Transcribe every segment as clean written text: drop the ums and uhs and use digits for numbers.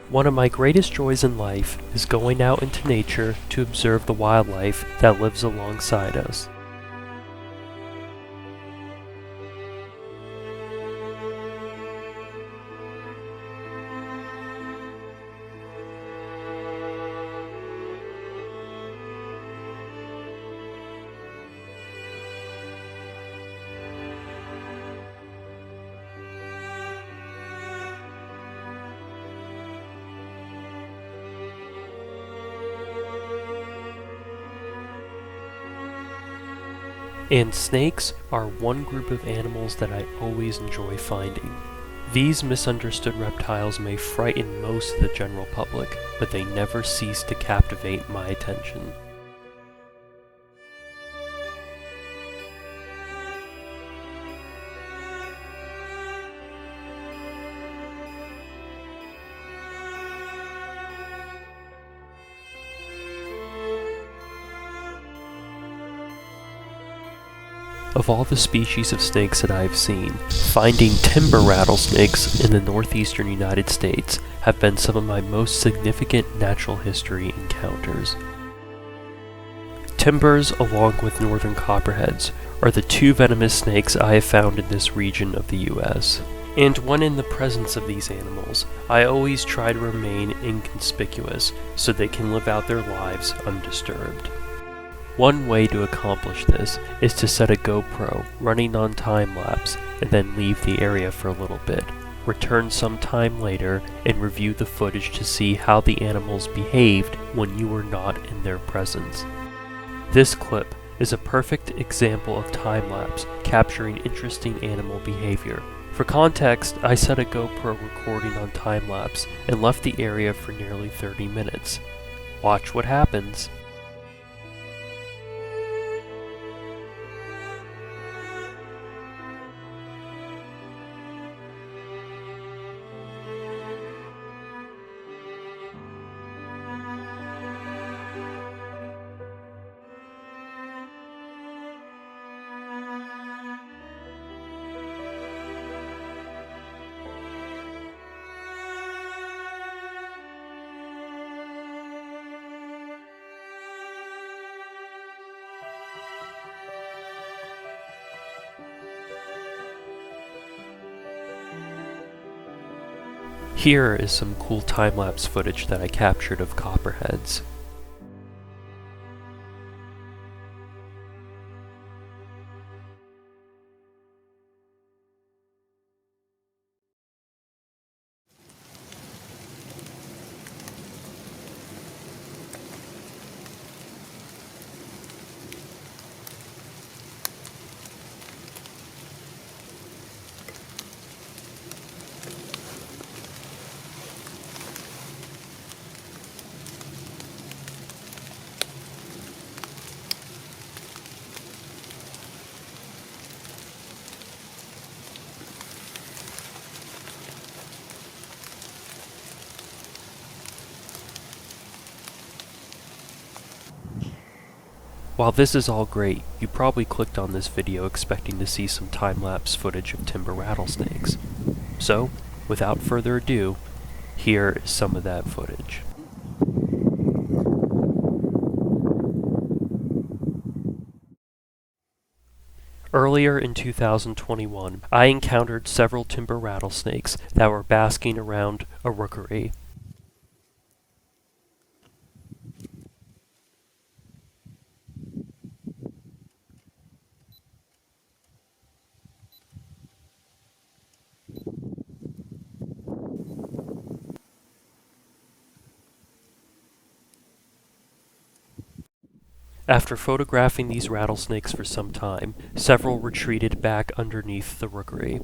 One of my greatest joys in life is going out into nature to observe the wildlife that lives alongside us. And snakes are one group of animals that I always enjoy finding. These misunderstood reptiles may frighten most of the general public, but they never cease to captivate my attention. Of all the species of snakes that I have seen, finding timber rattlesnakes in the northeastern United States have been some of my most significant natural history encounters. Timbers, along with northern copperheads, are the two venomous snakes I have found in this region of the US. And when in the presence of these animals, I always try to remain inconspicuous so they can live out their lives undisturbed. One way to accomplish this is to set a GoPro running on time-lapse and then leave the area for a little bit, return some time later and review the footage to see how the animals behaved when you were not in their presence. This clip is a perfect example of time-lapse capturing interesting animal behavior. For context, I set a GoPro recording on time-lapse and left the area for nearly 30 minutes. Watch what happens. Here is some cool time-lapse footage that I captured of copperheads. While this is all great, you probably clicked on this video expecting to see some time-lapse footage of timber rattlesnakes. So, without further ado, here is some of that footage. Earlier in 2021, I encountered several timber rattlesnakes that were basking around a rookery. After photographing these rattlesnakes for some time, several retreated back underneath the rookery.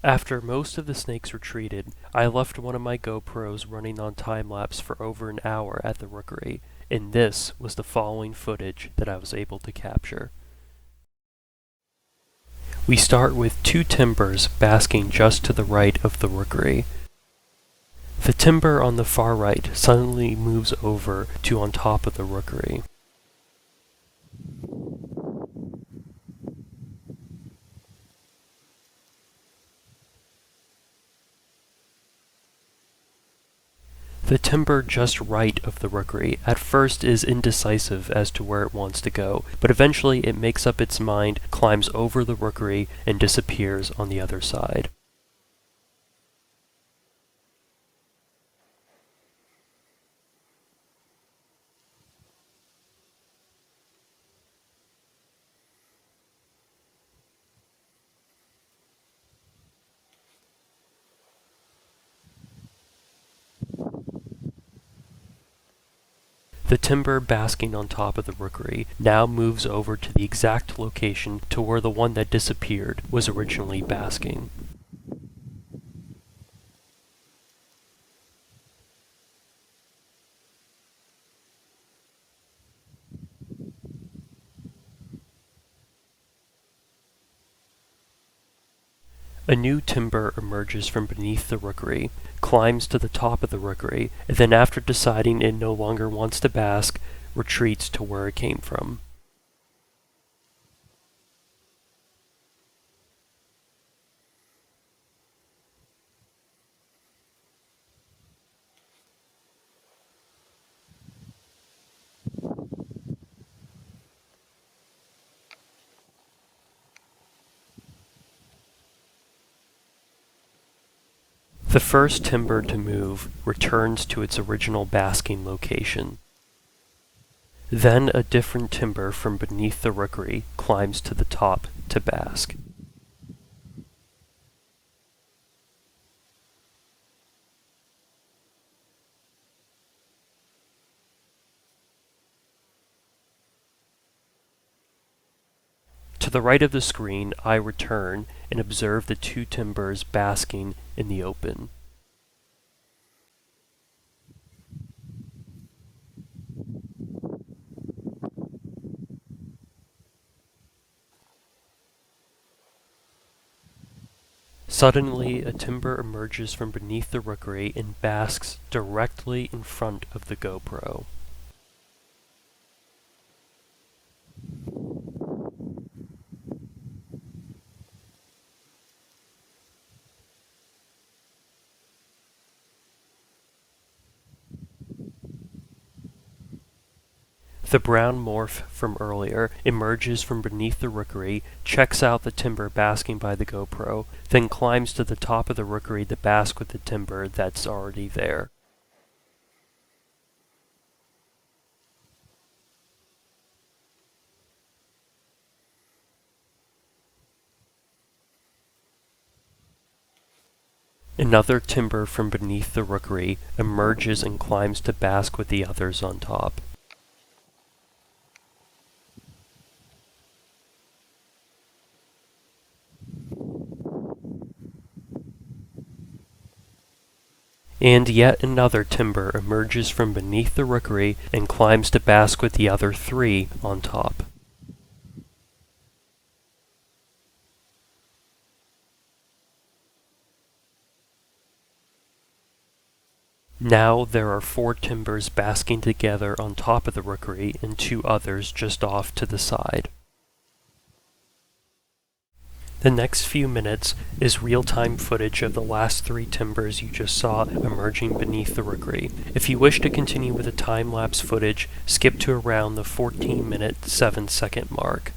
After most of the snakes retreated, I left one of my GoPros running on time-lapse for over an hour at the rookery, and this was the following footage that I was able to capture. We start with two timbers basking just to the right of the rookery. The timber on the far right suddenly moves over to on top of the rookery. The timber just right of the rookery at first is indecisive as to where it wants to go, but eventually it makes up its mind, climbs over the rookery, and disappears on the other side. The timber basking on top of the rookery now moves over to the exact location to where the one that disappeared was originally basking. A new timber emerges from beneath the rookery, climbs to the top of the rookery, and then after deciding it no longer wants to bask, retreats to where it came from. The first timber to move returns to its original basking location. Then a different timber from beneath the rookery climbs to the top to bask. To the right of the screen, I return and observe the two timbers basking in the open. Suddenly, a timber emerges from beneath the rookery and basks directly in front of the GoPro. The brown morph from earlier emerges from beneath the rookery, checks out the timber basking by the GoPro, then climbs to the top of the rookery to bask with the timber that's already there. Another timber from beneath the rookery emerges and climbs to bask with the others on top. And yet another timber emerges from beneath the rookery and climbs to bask with the other three on top. Now there are 4 timbers basking together on top of the rookery and 2 others just off to the side. The next few minutes is real-time footage of the last 3 timbers you just saw emerging beneath the rookery. If you wish to continue with the time-lapse footage, skip to around the 14-minute 7-second mark.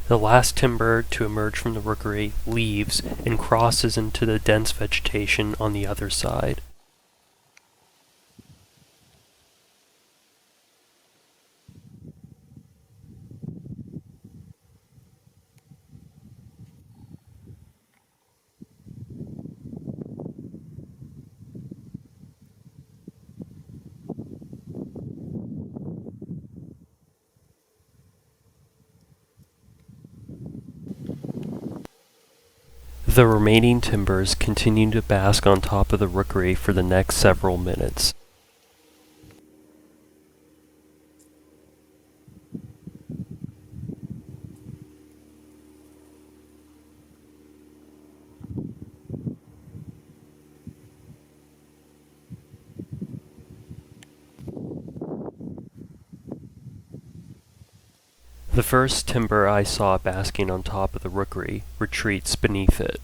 The last timber to emerge from the rookery leaves and crosses into the dense vegetation on the other side. The remaining timbers continue to bask on top of the rookery for the next several minutes. The first timber I saw basking on top of the rookery retreats beneath it.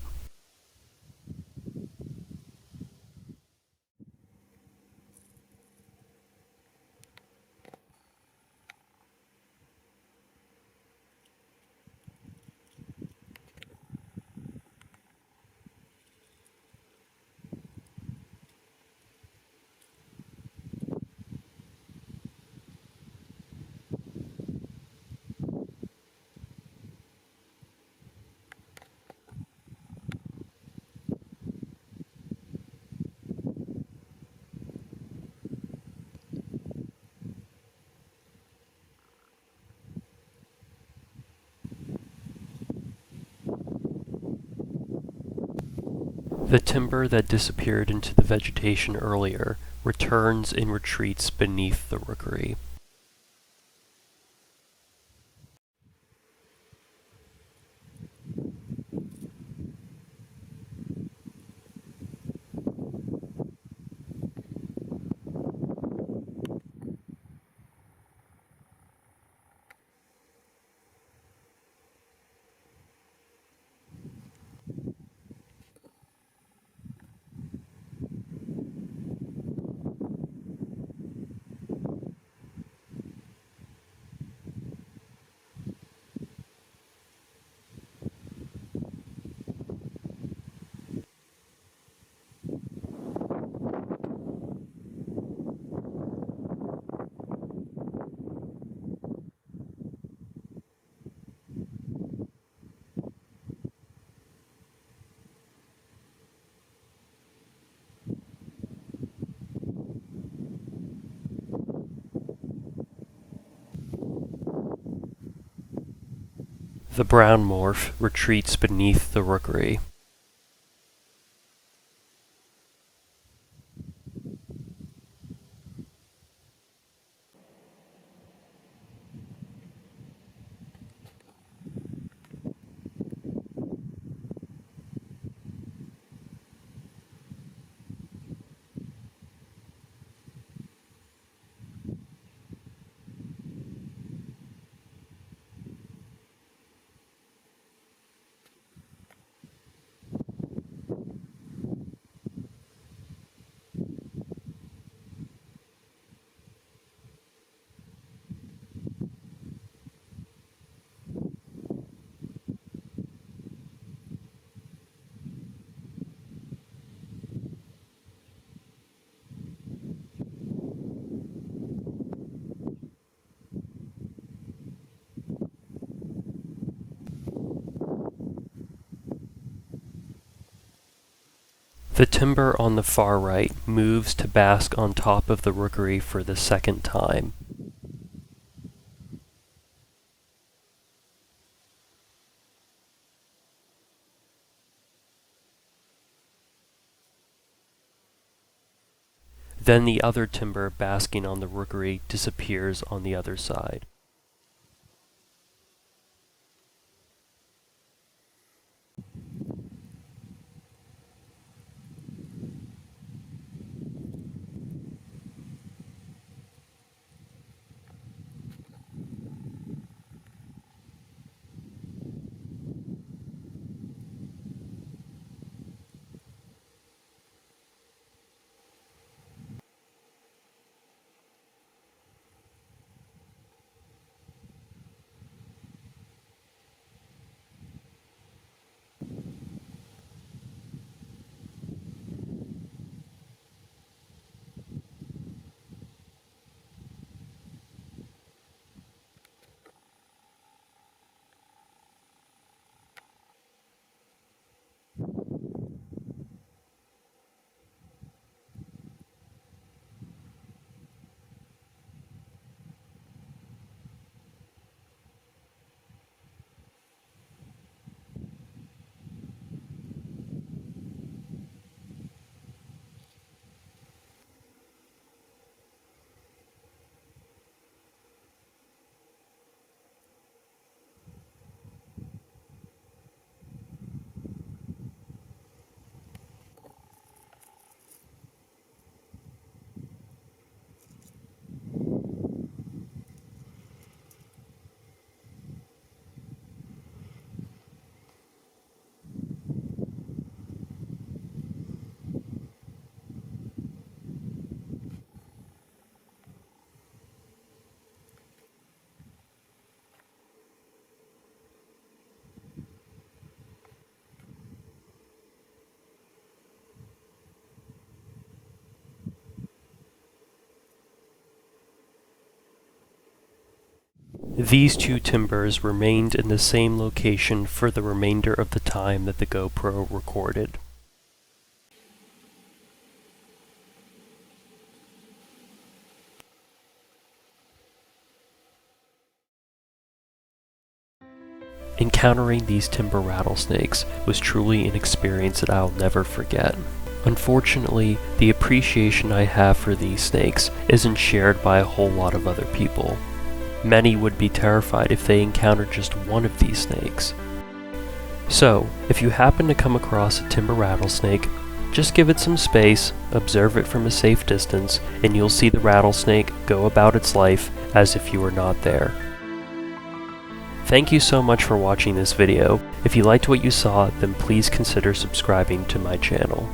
The timber that disappeared into the vegetation earlier returns and retreats beneath the rookery. The brown morph retreats beneath the rookery. The timber on the far right moves to bask on top of the rookery for the second time. Then the other timber basking on the rookery disappears on the other side. These two timbers remained in the same location for the remainder of the time that the GoPro recorded. Encountering these timber rattlesnakes was truly an experience that I'll never forget. Unfortunately, the appreciation I have for these snakes isn't shared by a whole lot of other people. Many would be terrified if they encountered just one of these snakes. So, if you happen to come across a timber rattlesnake, just give it some space, observe it from a safe distance, and you'll see the rattlesnake go about its life as if you were not there. Thank you so much for watching this video. If you liked what you saw, then please consider subscribing to my channel.